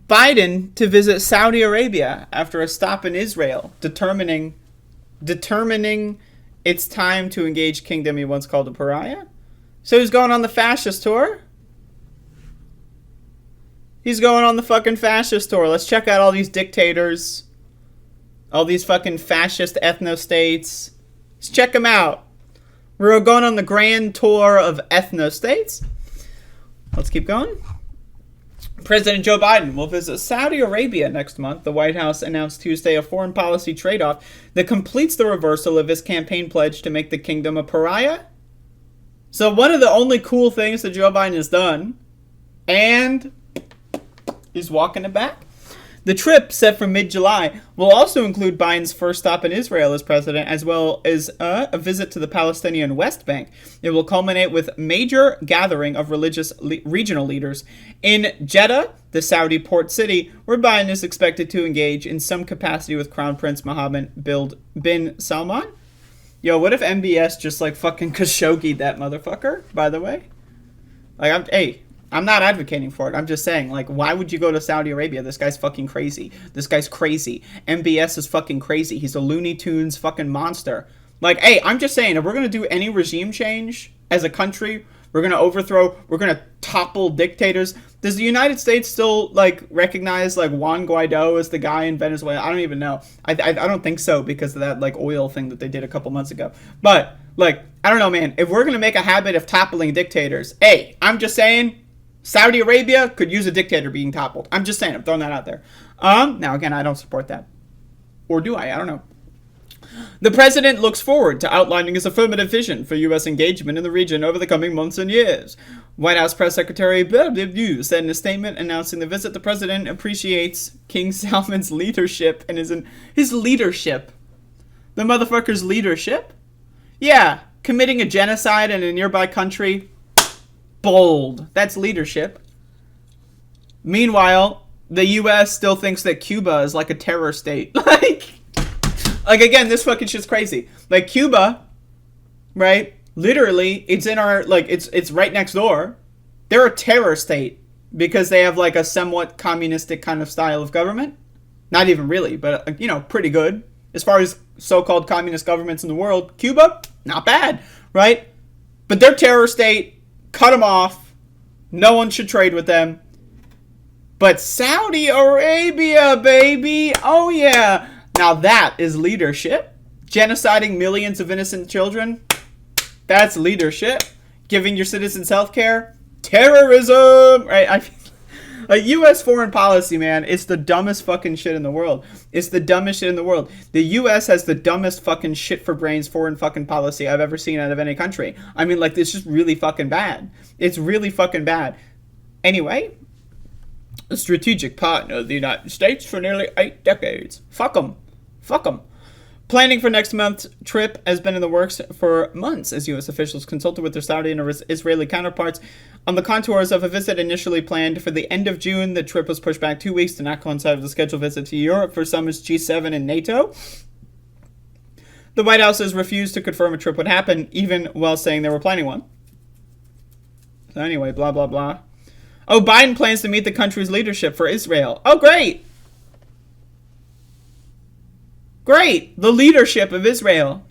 Biden to visit Saudi Arabia after a stop in Israel, determining it's time to engage kingdom he once called a pariah. So he's going on the fascist tour. He's going on the fucking fascist tour. Let's check out all these dictators. All these fucking fascist ethno-states. Let's check them out. We're going on the grand tour of ethno-states. Let's keep going. President Joe Biden will visit Saudi Arabia next month. The White House announced Tuesday a foreign policy trade-off that completes the reversal of his campaign pledge to make the kingdom a pariah. So one of the only cool things that Joe Biden has done, and he's walking it back. The trip, set for mid-July, will also include Biden's first stop in Israel as president, as well as a visit to the Palestinian West Bank. It will culminate with a major gathering of religious regional leaders in Jeddah, the Saudi port city, where Biden is expected to engage in some capacity with Crown Prince Mohammed bin Salman. Yo, what if MBS just like fucking Khashoggi'd that motherfucker, by the way? Like, I'm not advocating for it. I'm just saying, like, why would you go to Saudi Arabia? This guy's fucking crazy. This guy's crazy. MBS is fucking crazy. He's a Looney Tunes fucking monster. Like, hey, I'm just saying, if we're going to do any regime change as a country, we're going to topple dictators. Does the United States still, like, recognize, like, Juan Guaido as the guy in Venezuela? I don't even know. I don't think so because of that, like, oil thing that they did a couple months ago. But, like, I don't know, man. If we're going to make a habit of toppling dictators, hey, I'm just saying, Saudi Arabia could use a dictator being toppled. I'm just saying. I'm throwing that out there. Now, again, I don't support that. Or do I? I don't know. The president looks forward to outlining his affirmative vision for U.S. engagement in the region over the coming months and years. White House Press Secretary Bill said in a statement announcing the visit, the president appreciates King Salman's leadership and his leadership. The motherfucker's leadership? Yeah, committing a genocide in a nearby country. Bold. That's leadership. Meanwhile, the U.S. still thinks that Cuba is like a terror state. Like again, this fucking shit's crazy. Like Cuba, right? Literally, it's in our, like, it's right next door. They're a terror state because they have like a somewhat communistic kind of style of government. Not even really, but, you know, pretty good. As far as so-called communist governments in the world, Cuba, not bad, right? But they're terror state. Cut them off. No one should trade with them. But Saudi Arabia, baby. Oh, yeah. Now that is leadership. Genociding millions of innocent children. That's leadership. Giving your citizens health care. Terrorism. Right? Like, U.S. foreign policy, man, it's the dumbest fucking shit in the world. It's the dumbest shit in the world. The U.S. has the dumbest fucking shit for brains foreign fucking policy I've ever seen out of any country. I mean, like, this is really fucking bad. It's really fucking bad. Anyway, a strategic partner of the United States for nearly 8 decades. Fuck them. Fuck them. Planning for next month's trip has been in the works for months as U.S. officials consulted with their Saudi and Israeli counterparts on the contours of a visit initially planned for the end of June. The trip was pushed back 2 weeks to not coincide with the scheduled visit to Europe for summits G7 and NATO. The White House has refused to confirm a trip would happen, even while saying they were planning one. So anyway, blah, blah, blah. Oh, Biden plans to meet the country's leadership for Israel. Oh, great. Great. The leadership of Israel.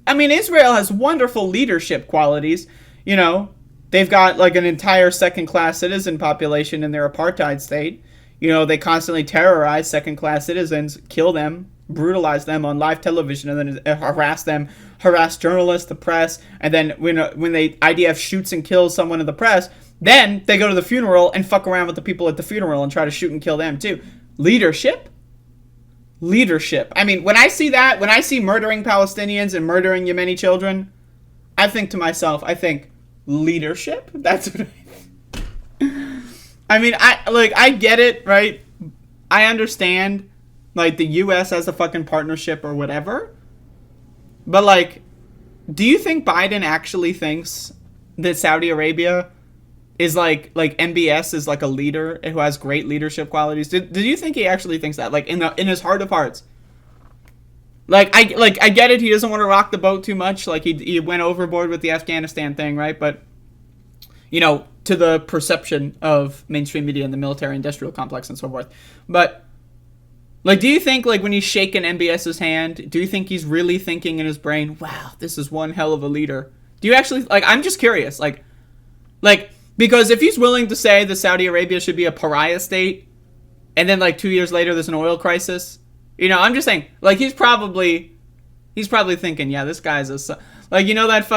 I mean, Israel has wonderful leadership qualities. You know, they've got like an entire second-class citizen population in their apartheid state. You know, they constantly terrorize second-class citizens, kill them, brutalize them on live television, and then harass journalists, the press. And then when the IDF shoots and kills someone in the press, then they go to the funeral and fuck around with the people at the funeral and try to shoot and kill them too. Leadership? Leadership. I mean, when I see that, when I see murdering Palestinians and murdering Yemeni children, I think to myself, leadership? That's what I mean, I get it, right? I understand, like, the U.S. has a fucking partnership or whatever. But, like, do you think Biden actually thinks that Saudi Arabia is like MBS is like a leader who has great leadership qualities? Did you think he actually thinks that? Like, in his heart of hearts? I get it, he doesn't want to rock the boat too much. Like, he went overboard with the Afghanistan thing, right? But, you know, to the perception of mainstream media and the military industrial complex and so forth. But like, do you think, like, when he's shaking MBS's hand, do you think he's really thinking in his brain, wow, this is one hell of a leader? Do you actually, like, I'm just curious, like, because if he's willing to say that Saudi Arabia should be a pariah state, and then, like, 2 years later there's an oil crisis, you know, I'm just saying, like, he's probably thinking, yeah, this guy's like, you know, that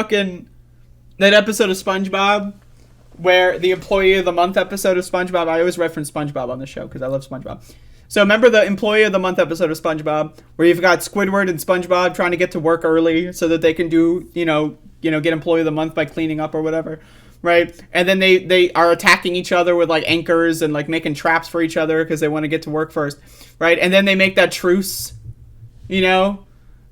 episode of SpongeBob, where the Employee of the Month episode of SpongeBob, I always reference SpongeBob on the show, because I love SpongeBob. So remember the Employee of the Month episode of SpongeBob, where you've got Squidward and SpongeBob trying to get to work early so that they can do, get Employee of the Month by cleaning up or whatever, right? And then they are attacking each other with, like, anchors and, like, making traps for each other because they want to get to work first, right? And then they make that truce, you know?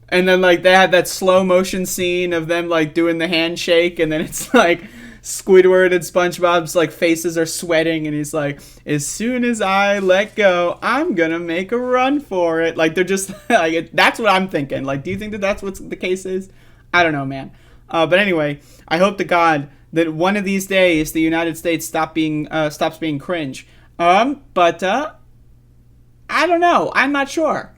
And then, like, they had that slow motion scene of them, like, doing the handshake, and then it's, like, Squidward and SpongeBob's, like, faces are sweating, and he's like, as soon as I let go, I'm gonna make a run for it. Like, they're just, like, that's what I'm thinking. Like, do you think that that's what the case is? I don't know, man. But anyway, I hope to God that one of these days the United States stops being cringe. But I don't know. I'm not sure.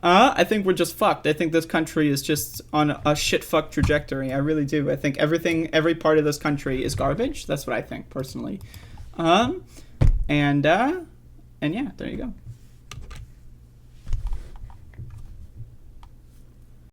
I think we're just fucked. I think this country is just on a shit fuck trajectory. I really do. I think every part of this country is garbage. That's what I think, personally. And yeah, there you go.